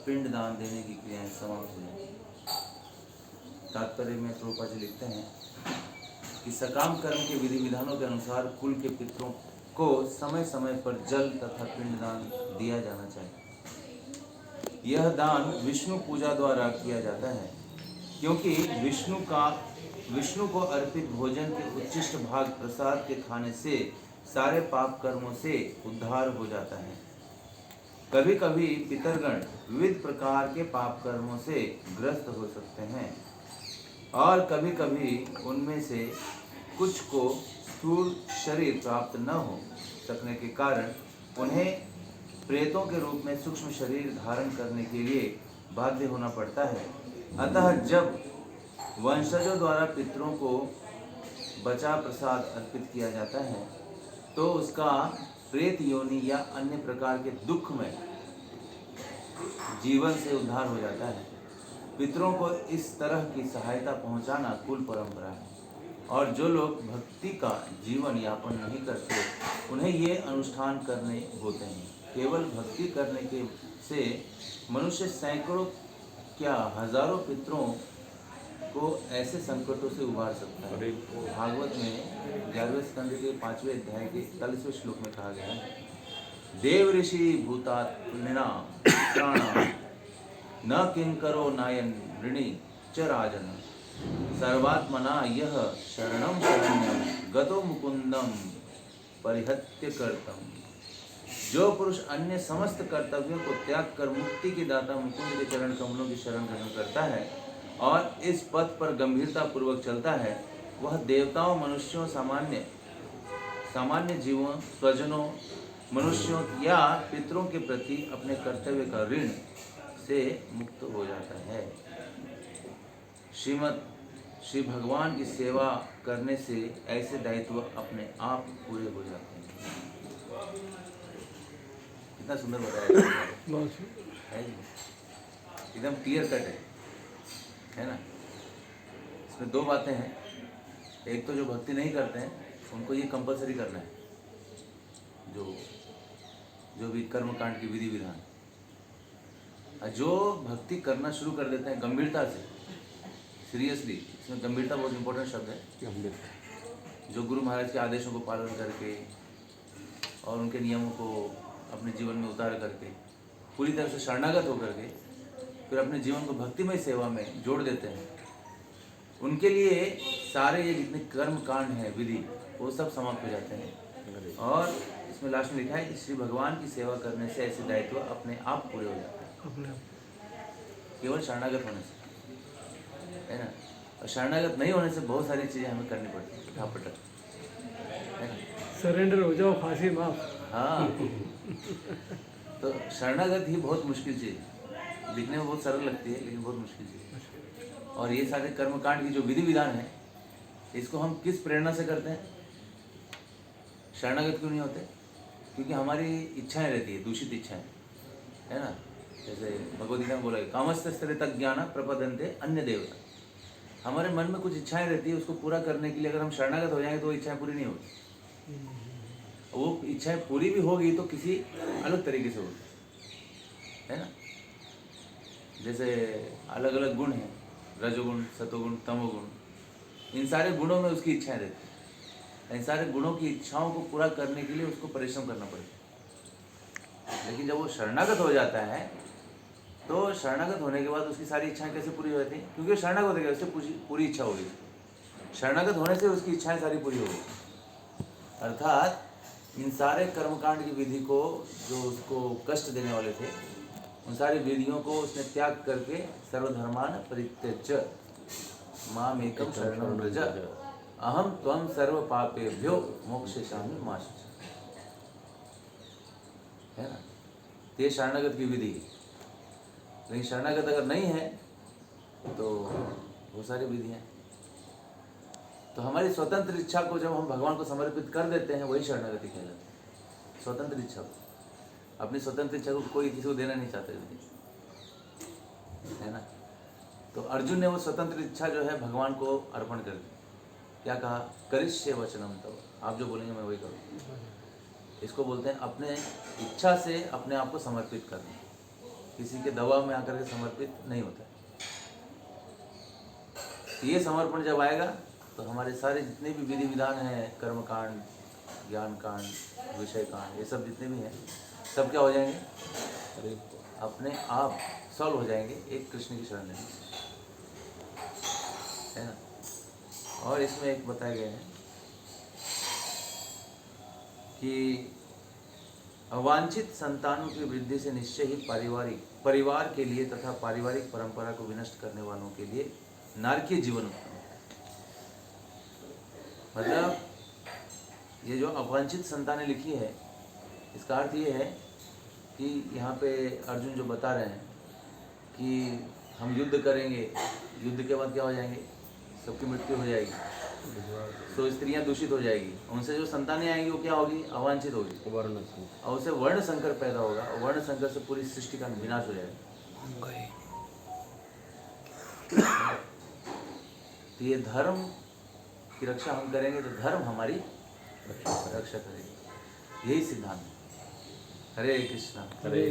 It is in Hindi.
पिंड दान देने की क्रियाएं समाप्त हो जाती हैं। तात्पर्य में प्रभुपाद जी लिखते हैं कि सकाम कर्म के विधि विधानों के अनुसार कुल के पितरों को समय समय पर जल तथा पिंडदान दिया जाना चाहिए। यह दान विष्णु पूजा द्वारा किया जाता है, क्योंकि विष्णु को अर्पित भोजन के उच्चिष्ट भाग प्रसाद के खाने से सारे पाप कर्मों से उद्धार हो जाता है। कभी कभी पितरगण विविध प्रकार के पाप कर्मों से ग्रस्त हो सकते हैं और कभी कभी उनमें से कुछ को स्थूल शरीर प्राप्त न हो सकने के कारण उन्हें प्रेतों के रूप में सूक्ष्म शरीर धारण करने के लिए बाध्य होना पड़ता है। अतः जब वंशजों द्वारा पितरों को बचा प्रसाद अर्पित किया जाता है तो उसका प्रेत योनि या अन्य प्रकार के दुख में जीवन से उद्धार हो जाता है। पितरों को इस तरह की सहायता पहुंचाना कुल परंपरा है, और जो लोग भक्ति का जीवन यापन नहीं करते उन्हें ये अनुष्ठान करने होते हैं। केवल भक्ति करने के से मनुष्य सैकड़ों क्या हजारों पितरों को ऐसे संकटों से उबार सकता है। भागवत में 11वें स्कंद के 5वें अध्याय के 41वें श्लोक में कहा गया है, देव ऋषि भूतात्मना प्राणा न किंकरो नायन ऋणि च राजन सर्वात्मना यह शरणम शरण्यम गतो मुकुंदम परिहत्य कर्तम। जो पुरुष अन्य समस्त कर्तव्यों को त्याग कर मुक्ति के दाता मुकुंद के चरण कमलों की शरण ग्रहण करता है और इस पथ पर गंभीरता पूर्वक चलता है, वह देवताओं, मनुष्यों, सामान्य जीवों, स्वजनों, मनुष्यों या पितरों के प्रति अपने कर्तव्य का ऋण से मुक्त हो जाता है। श्री भगवान की सेवा करने से ऐसे दायित्व अपने आप पूरे हो जाते हैं। कितना सुंदर बताया है, एकदम क्लियर कट है ना। इसमें दो बातें हैं। एक तो जो भक्ति नहीं करते हैं उनको ये कंपलसरी करना है, जो भी कर्मकांड की विधि विधान। जो भक्ति करना शुरू कर देते हैं गंभीरता से, सीरियसली, इसमें गंभीरता बहुत इंपॉर्टेंट शब्द है, जो गुरु महाराज के आदेशों को पालन करके और उनके नियमों को अपने जीवन में उतार करके पूरी तरह से शरणागत होकर के फिर अपने जीवन को भक्तिमय सेवा में जोड़ देते हैं, उनके लिए सारे ये जितने कर्म कांड हैं, विधि, वो सब समाप्त हो जाते हैं। और इसमें लास्ट में लिखा है कि श्री भगवान की सेवा करने से ऐसे दायित्व अपने आप पूरे हो जाते हैं, केवल शरणागत होने से, है ना। और शरणागत नहीं होने से बहुत सारी चीज़ें हमें करनी पड़ती हैं, उठापटक, है ना। सरेंडर हो जाओ, फांसी माफ। हाँ, तो शरणागत ही बहुत मुश्किल चीज़ है। दिखने में बहुत सरल लगती है लेकिन बहुत मुश्किल चीज़ है। और ये सारे कर्मकांड की जो विधि विधान है, इसको हम किस प्रेरणा से करते हैं? शरणागत क्यों नहीं होते? क्योंकि हमारी इच्छाएं रहती है, दूषित इच्छाएं, है ना। जैसे भगवद गीता में बोला है, कामस्तस्ते तक ज्ञान प्रपदन्ते अन्य देवता। हमारे मन में कुछ इच्छाएं रहती है, उसको पूरा करने के लिए अगर हम शरणागत हो जाएंगे तो वो इच्छाएं पूरी नहीं होगी। वो इच्छाएं पूरी भी होगी तो किसी अलग तरीके से होगी, है ना। जैसे अलग अलग गुण हैं, रजोगुण, सतोगुण, तमोगुण, इन सारे गुणों में उसकी इच्छाएं रहती हैं। इन सारे गुणों की इच्छाओं को पूरा करने के लिए उसको परिश्रम करना पड़ेगा। लेकिन जब वो शरणागत हो जाता है तो शरणागत होने के बाद उसकी सारी इच्छाएं कैसे पूरी हो जाती हैं? क्योंकि शरणागत हो गया, उससे पूरी इच्छा होगी। शरणागत होने से उसकी इच्छाएं सारी पूरी होगी। अर्थात इन सारे कर्मकांड की विधि को, जो उसको कष्ट देने वाले थे, उन सारी विधियों को उसने त्याग करके सर्वधर्मान परित्यज्य मामेकं शरणं व्रज अहम त्वं सर्व पापेभ्यो मोक्षयिष्यामि मा शुचः, है ना। ये शरणागत की विधि है। लेकिन शरणागत अगर नहीं है तो वो सारी विधियाँ, तो हमारी स्वतंत्र इच्छा को जब हम भगवान को समर्पित कर देते हैं, वही शरणागति कहलाती है। स्वतंत्र इच्छा को, अपनी स्वतंत्र इच्छा को कोई किसी को देना नहीं चाहते, है ना। तो अर्जुन ने वो स्वतंत्र इच्छा जो है भगवान को अर्पण कर दी। क्या कहा? करिष्ये वचनम तव, आप जो बोलेंगे मैं वही करूँगा। इसको बोलते हैं अपने इच्छा से अपने आप को समर्पित करना। किसी के दबाव में आकर के समर्पित नहीं होता है। ये समर्पण जब आएगा तो हमारे सारे जितने भी विधि विधान हैं, कर्म कांड, ज्ञान कांड, विषय कांड, ये सब जितने भी हैं, सब क्या हो जाएंगे, अपने आप सॉल्व हो जाएंगे एक कृष्ण की शरण लेने से, है ना। और इसमें एक बताया गया है कि अवांछित संतानों की वृद्धि से निश्चय ही परिवार के लिए तथा पारिवारिक परंपरा को विनष्ट करने वालों के लिए नारकीय जीवन उत्तम है। मतलब ये जो अवांछित संतानें लिखी है, इसका अर्थ ये है कि यहाँ पे अर्जुन जो बता रहे हैं कि हम युद्ध करेंगे, युद्ध के बाद क्या हो जाएंगे, सबकी मृत्यु हो जाएगी, तो स्त्रियां दूषित हो जाएगी, उनसे जो संतानें आएंगी वो क्या होगी, अवांछित होगी, और उससे वर्ण संकर पैदा होगा, और वर्ण संकर से पूरी सृष्टि का विनाश हो जाएगा। तो ये धर्म की रक्षा हम करेंगे तो धर्म हमारी रक्षा करेगा, यही सिद्धांत है। हरे कृष्णा। हरे